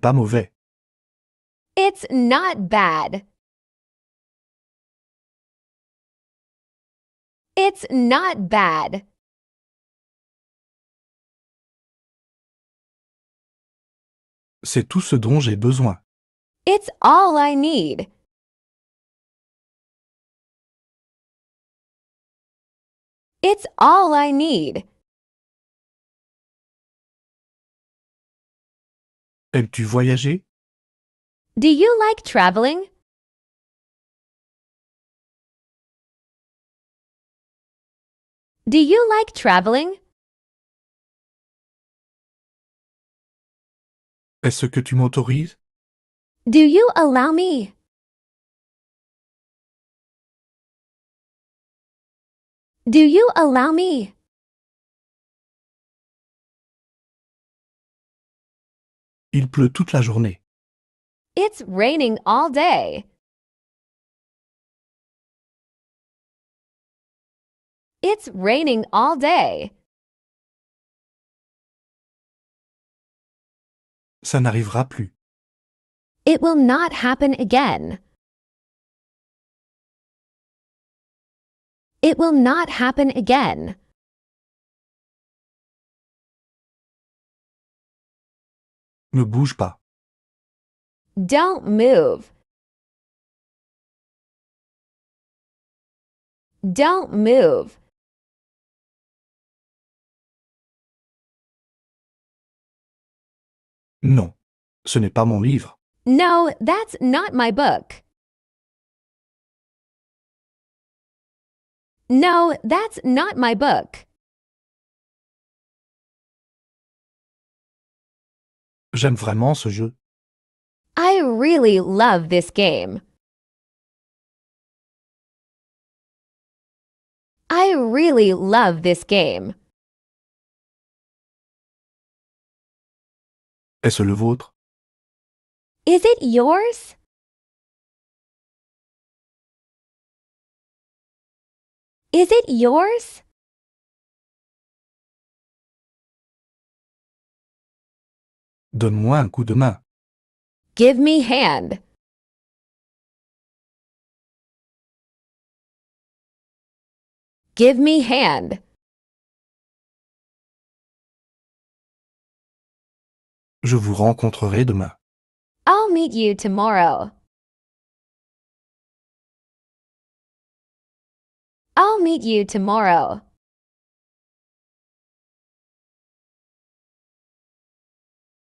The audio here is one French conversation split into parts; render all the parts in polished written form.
pas mauvais. It's not bad. It's not bad. C'est tout ce dont j'ai besoin. It's all I need. It's all I need. Aimes-tu voyager? Do you like traveling? Do you like traveling? Est-ce que tu m'autorises? Do you allow me? Do you allow me? Il pleut toute la journée. It's raining all day. It's raining all day. Ça n'arrivera plus. It will not happen again. It will not happen again. Ne bouge pas. Don't move. Don't move. Non, ce n'est pas mon livre. No, that's not my book. No, that's not my book. J'aime vraiment ce jeu. I really love this game. I really love this game. Est-ce le vôtre? Is it yours? Is it yours? Donne-moi un coup de main. Give me hand. Give me hand. Je vous rencontrerai demain. I'll meet you tomorrow. I'll meet you tomorrow.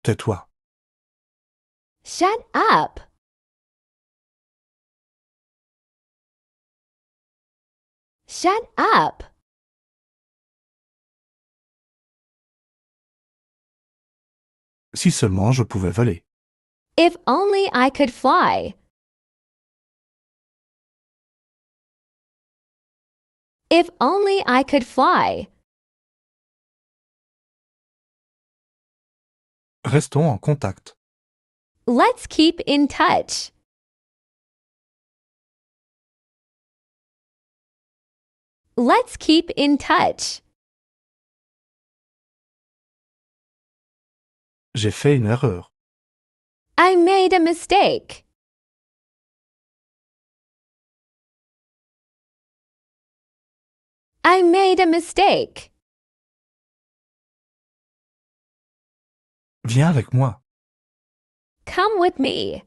Tais-toi. Shut up. Shut up. Si seulement je pouvais voler. If only I could fly. If only I could fly. Restons en contact. Let's keep in touch. Let's keep in touch. J'ai fait une erreur. I made a mistake. I made a mistake. Viens avec moi. Come with me.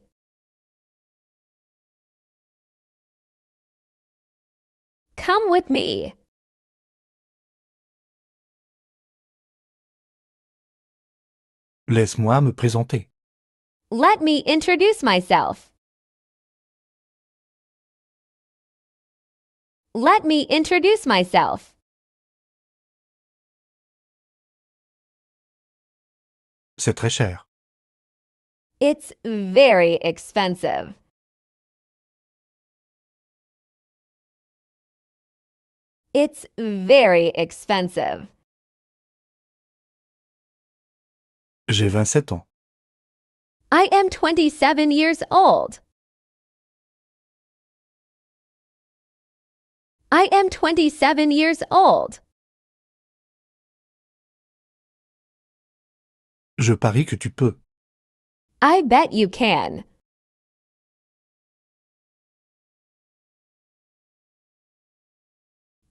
Come with me. Laisse-moi me présenter. Let me introduce myself. Let me introduce myself. C'est très cher. It's very expensive. It's very expensive. J'ai 27 ans. I am 27 years old. I am 27 years old. Je parie que tu peux. I bet you can.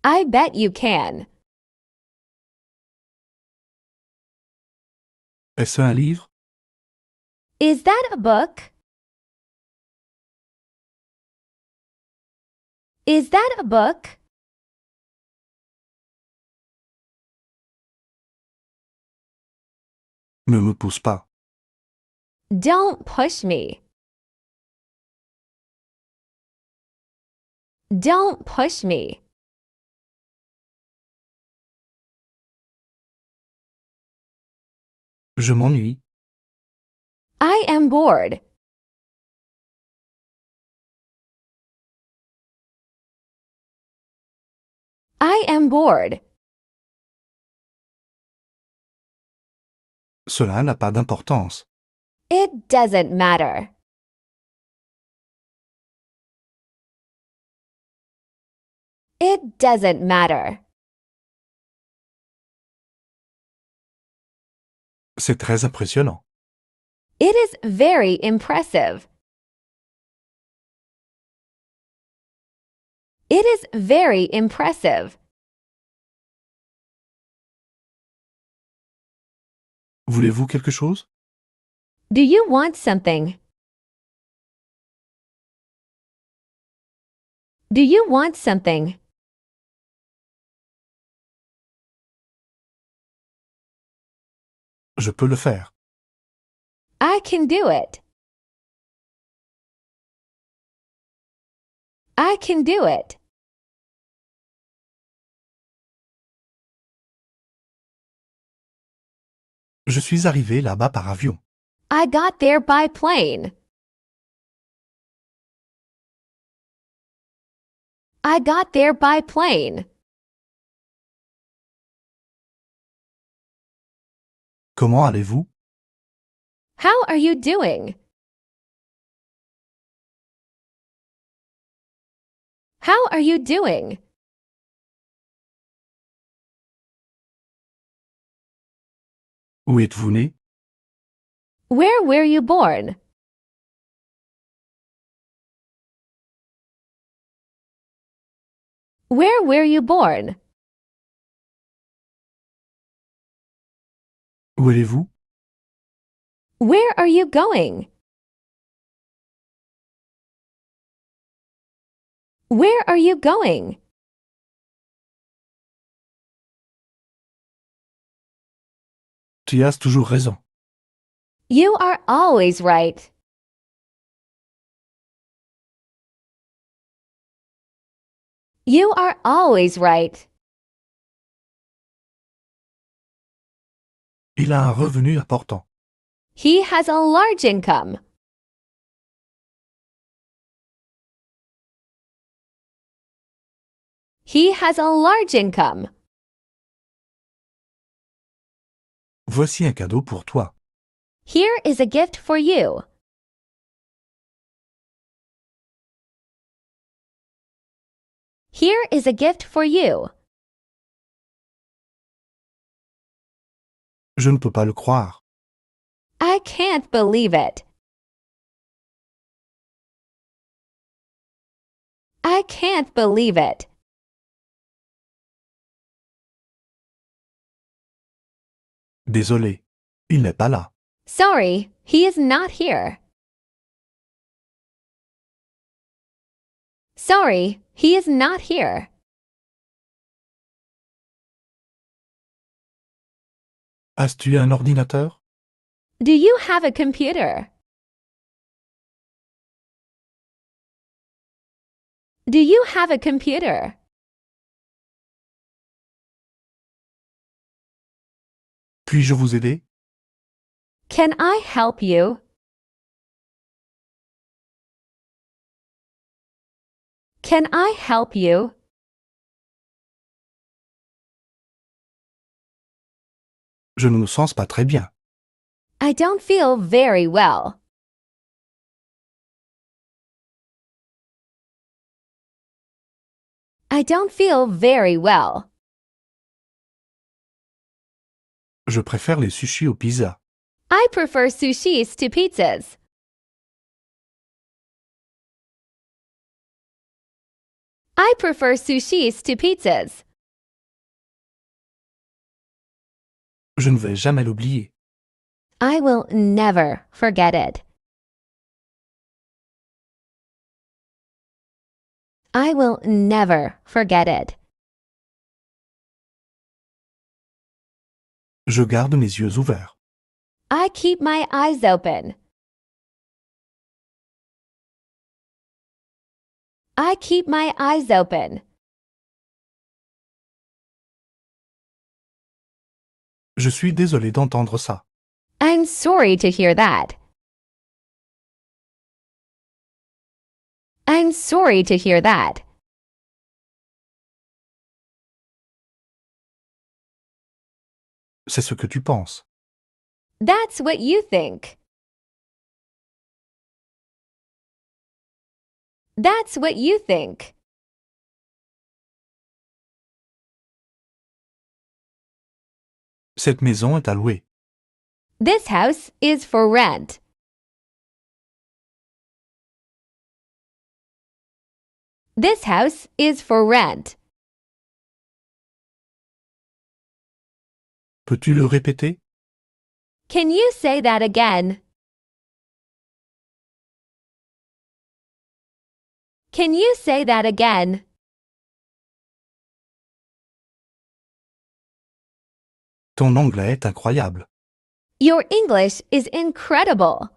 I bet you can. Est-ce un livre? Is that a book? Is that a book? Ne me pousse pas. Don't push me. Don't push me. Je m'ennuie. I am bored. I am bored. Cela n'a pas d'importance. It doesn't matter. It doesn't matter. C'est très impressionnant. It is very impressive. It is very impressive. Voulez-vous quelque chose? Do you want something? Do you want something? Je peux le faire. I can do it. I can do it. Je suis arrivé là-bas par avion. I got there by plane. I got there by plane. Comment allez-vous? How are you doing? How are you doing? Où êtes-vous né? Where were you born? Where were you born? Où allez-vous? Where are you going? Where are you going? Tu as toujours raison. You are always right. You are always right. Il a un revenu important. He has a large income. He has a large income. Voici un cadeau pour toi. Here is a gift for you. Here is a gift for you. Je ne peux pas le croire. I can't believe it. I can't believe it. Désolé. Il n'est pas là. Sorry, he is not here. Sorry, he is not here. As-tu un ordinateur? Do you have a computer? Do you have a computer? Puis-je vous aider? Can I help you? Can I help you? Je ne me sens pas très bien. I don't feel very well. I don't feel very well. Je préfère les sushis aux pizzas. I prefer sushis to pizzas. I prefer sushis to pizzas. Je ne vais jamais l'oublier. I will never forget it. I will never forget it. Je garde mes yeux ouverts. I keep my eyes open. I keep my eyes open. Je suis désolé d'entendre ça. I'm sorry to hear that. I'm sorry to hear that. C'est ce que tu penses. That's what you think. That's what you think. Cette maison est à louer. This house is for rent. This house is for rent. Peux-tu le répéter? Can you say that again? Can you say that again? Ton anglais est incroyable. Your English is incredible.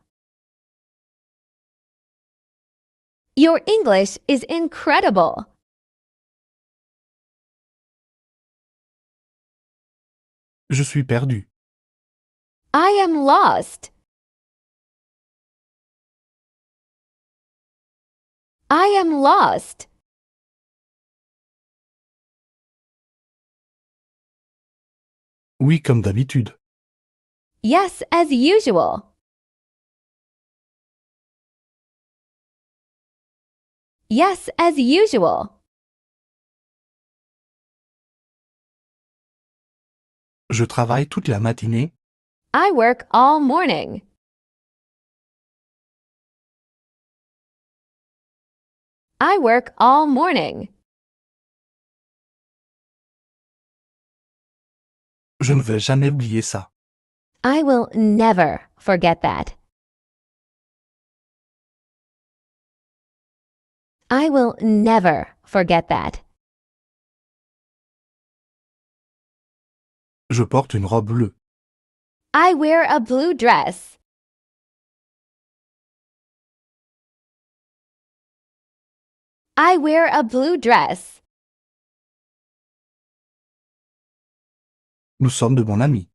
Your English is incredible. Je suis perdu. I am lost. I am lost. Oui, comme d'habitude. Yes, as usual. Yes, as usual. Je travaille toute la matinée. I work all morning. I work all morning. Je ne vais jamais oublier ça. I will never forget that. I will never forget that. Je porte une robe bleue. I wear a blue dress. I wear a blue dress. Nous sommes de bons amis.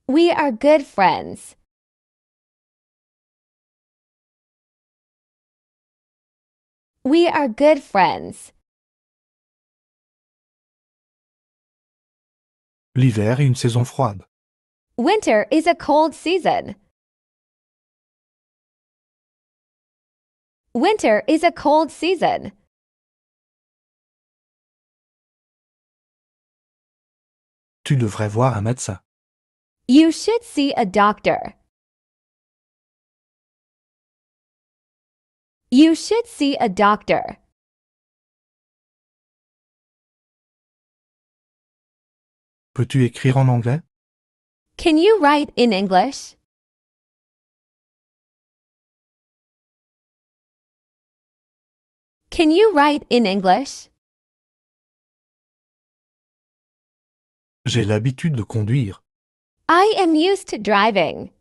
We are good friends. We are good friends. L'hiver est une saison froide. Winter is a cold season. Winter is a cold season. Tu devrais voir un médecin. You should see a doctor. You should see a doctor. Peux-tu écrire en anglais? Can you write in English? Can you write in English? J'ai l'habitude de conduire. I am used to driving.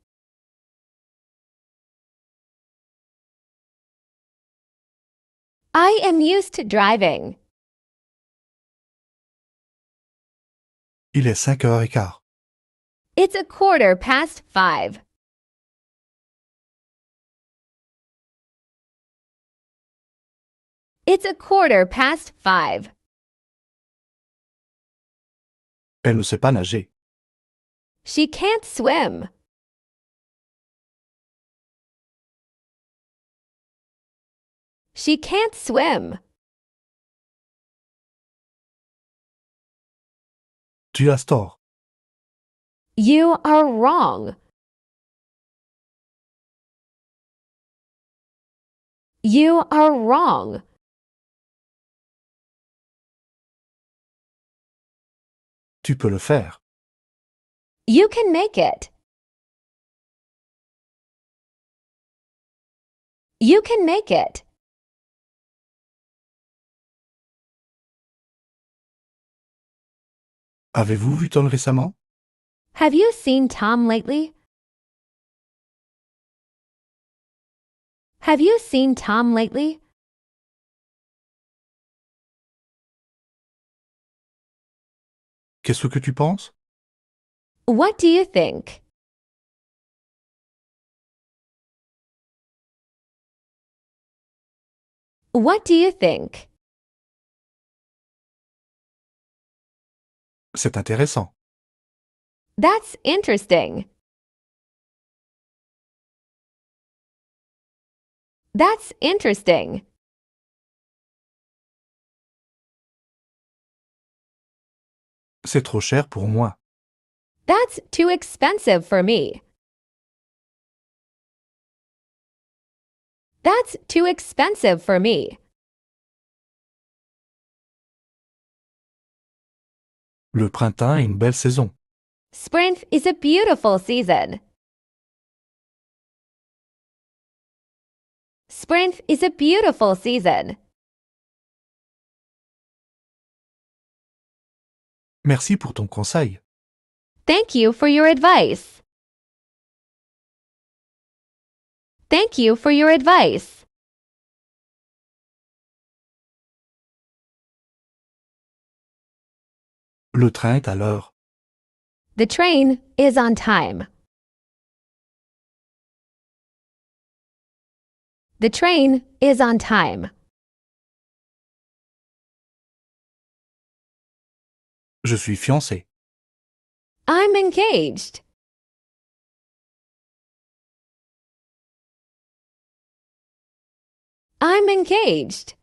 I am used to driving. Il est 5h15. It's 5:15. It's 5:15. Elle ne sait pas nager. She can't swim. She can't swim. Tu as tort. You are wrong. You are wrong. Tu peux le faire. You can make it. You can make it. Avez-vous vu Tom récemment? Have you seen Tom lately? Have you seen Tom lately? Qu'est-ce que tu penses? What do you think? What do you think? C'est intéressant. That's interesting. That's interesting. C'est trop cher pour moi. That's too expensive for me. That's too expensive for me. Le printemps est une belle saison. Spring is a beautiful season. Spring is a beautiful season. Merci pour ton conseil. Thank you for your advice. Thank you for your advice. Le train est à l'heure. The train is on time. The train is on time. Je suis fiancé. I'm engaged. I'm engaged.